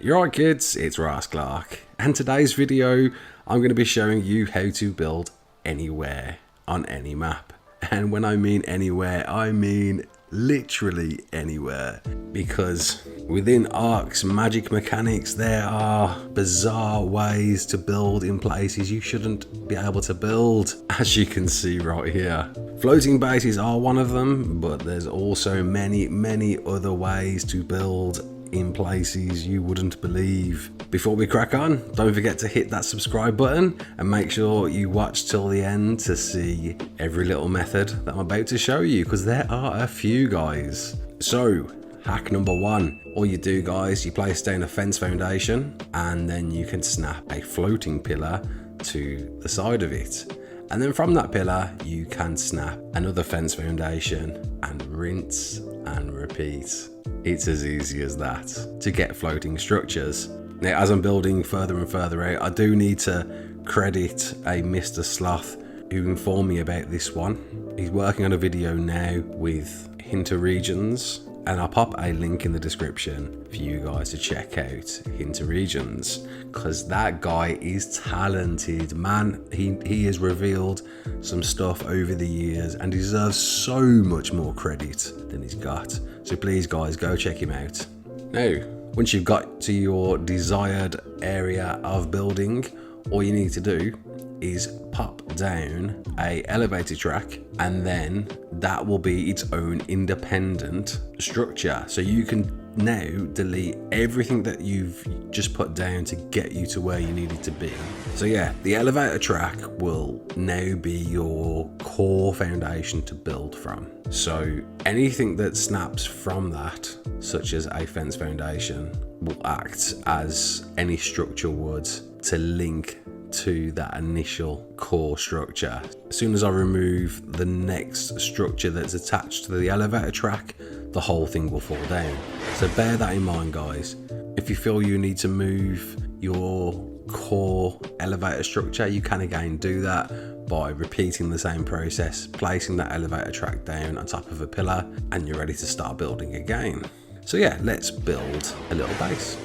You're right kids, it's Clark, and today's video I'm going to be showing you how to build anywhere on any map. And when I mean anywhere, I mean literally anywhere, because within ARK's magic mechanics there are bizarre ways to build in places you shouldn't be able to build, as you can see right here. Floating bases are one of them, but there's also many other ways to build in places you wouldn't believe. Before we crack on, don't forget to hit that subscribe button and make sure you watch till the end to see every little method that I'm about to show you, because there are a few, guys. So hack number one, all you do guys, you place down a fence foundation and then you can snap a floating pillar to the side of it, and then from that pillar you can snap another fence foundation and rinse and repeat. It's as easy as that to get floating structures. Now, as I'm building further and further out, I do need to credit a Mr. Sloth who informed me about this one. He's working on a video now with Hinter Regions, and I'll pop a link in the description for you guys to check out Hinter Regions, because that guy is talented, man. He has revealed some stuff over the years and deserves so much more credit than he's got. So please guys, go check him out. Now, once you've got to your desired area of building, all you need to do is pop down a elevator track, and then that will be its own independent structure. So you can now delete everything that you've just put down to get you to where you needed to be. So yeah, the elevator track will now be your core foundation to build from. So anything that snaps from that, such as a fence foundation, will act as any structure would to link to that initial core structure. As soon as I remove the next structure that's attached to the elevator track, the whole thing will fall down. So bear that in mind guys. If you feel you need to move your core elevator structure, you can again do that by repeating the same process, placing that elevator track down on top of a pillar, and you're ready to start building again. So yeah, let's build a little base.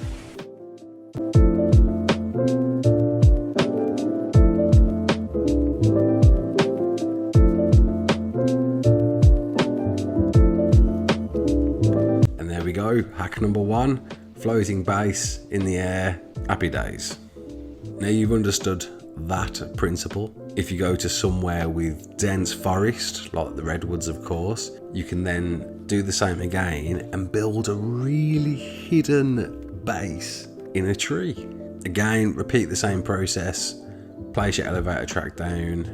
Hack number one, floating base in the air, happy days. Now you've understood that principle. If you go to somewhere with dense forest, like the redwoods of course, you can then do the same again and build a really hidden base in a tree. Again, repeat the same process, place your elevator track down,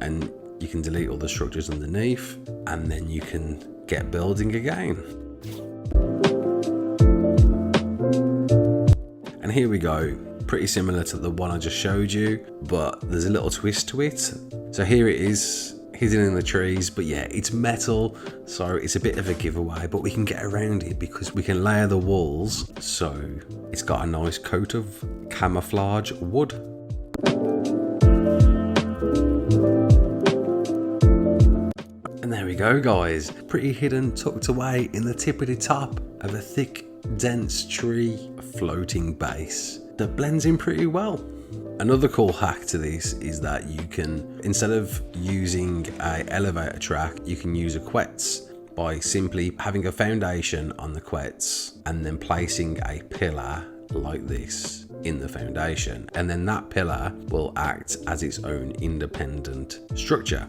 and you can delete all the structures underneath, and then you can get building again. And here we go, pretty similar to the one I just showed you, but there's a little twist to it. So here it is, hidden in the trees, but yeah, it's metal, so it's a bit of a giveaway, but we can get around it because we can layer the walls, so it's got a nice coat of camouflage wood. And there we go guys, pretty hidden, tucked away in the tippity top of a thick, dense tree floating base that blends in pretty well. Another cool hack to this is that you can, instead of using an elevator track, you can use a quets by simply having a foundation on the quets and then placing a pillar like this in the foundation, and then that pillar will act as its own independent structure.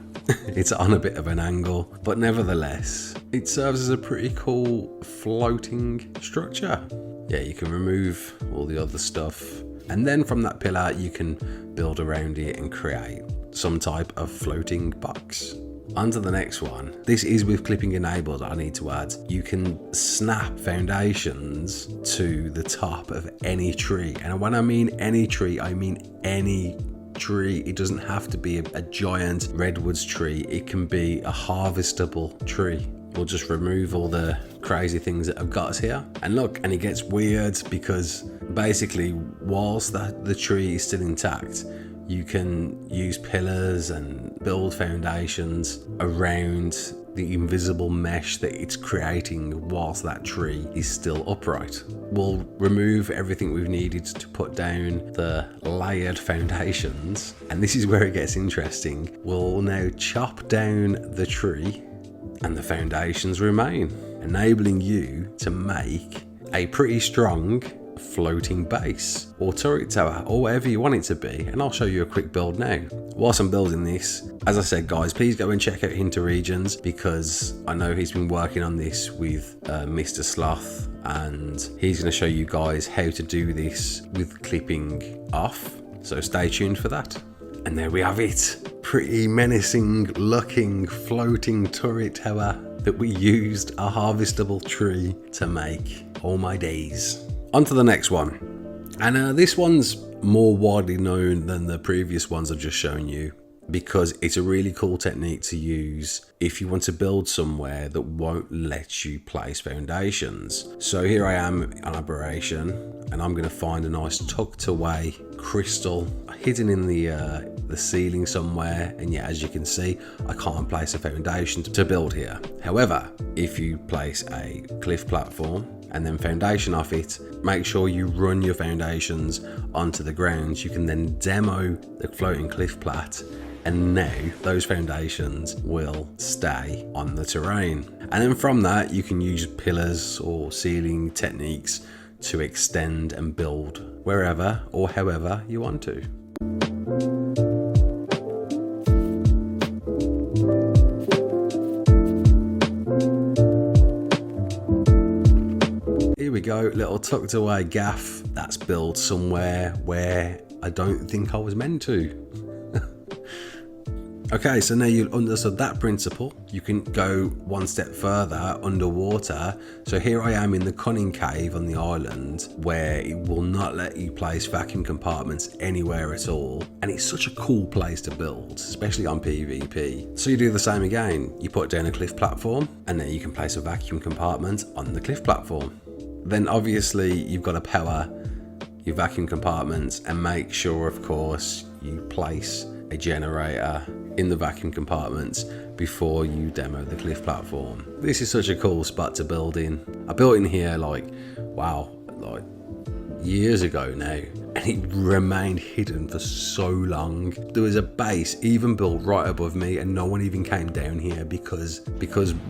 It's on a bit of an angle, but nevertheless it serves as a pretty cool floating structure. Yeah, you can remove all the other stuff, and then from that pillar you can build around it and create some type of floating box. On to the next one. This is with clipping enabled, I need to add. You can snap foundations to the top of any tree. And when I mean any tree, I mean any tree. It doesn't have to be a giant redwoods tree. It can be a harvestable tree. We'll just remove all the crazy things that I've got here. And look, and it gets weird because basically whilst the tree is still intact, you can use pillars and build foundations around the invisible mesh that it's creating whilst that tree is still upright. We'll remove everything we've needed to put down the layered foundations, and this is where it gets interesting. We'll now chop down the tree and the foundations remain, enabling you to make a pretty strong floating base or turret tower or whatever you want it to be, and I'll show you a quick build now. Whilst I'm building this, as I said guys, please go and check out Hinter Regions, because I know he's been working on this with Mr. Sloth, and he's going to show you guys how to do this with clipping off, so stay tuned for that. And there we have it, pretty menacing looking floating turret tower that we used a harvestable tree to make. Oh my days. On to the next one, and this one's more widely known than the previous ones I've just shown you, because it's a really cool technique to use if you want to build somewhere that won't let you place foundations. So here I am on Aberration, and I'm going to find a nice tucked away crystal hidden in the ceiling somewhere, and yeah, as you can see, I can't place a foundation to build here. However, if you place a cliff platform and then foundation off it, make sure you run your foundations onto the ground. You can then demo the floating cliff plat, and now those foundations will stay on the terrain. And then from that, you can use pillars or ceiling techniques to extend and build wherever or however you want to. Here we go, little tucked away gaff that's built somewhere where I don't think I was meant to. Okay, so now you've understood that principle, you can go one step further underwater. So here I am in the cunning cave on the island, where it will not let you place vacuum compartments anywhere at all. And it's such a cool place to build, especially on PvP. So you do the same again, you put down a cliff platform, and then you can place a vacuum compartment on the cliff platform. Then obviously you've got to power your vacuum compartments, and make sure of course you place a generator in the vacuum compartments before you demo the cliff platform. This is such a cool spot to build in. I built in here like years ago now, and it remained hidden for so long. There was a base even built right above me, and no one even came down here because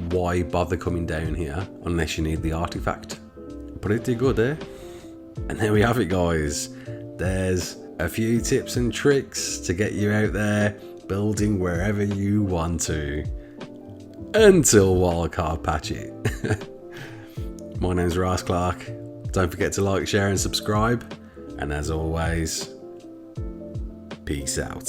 why bother coming down here unless you need the artifact? Pretty good, eh? And there we have it guys. There's a few tips and tricks to get you out there building wherever you want to, until wildcard patch it. My name's Clark. Don't forget to like, share and subscribe, and as always, peace out.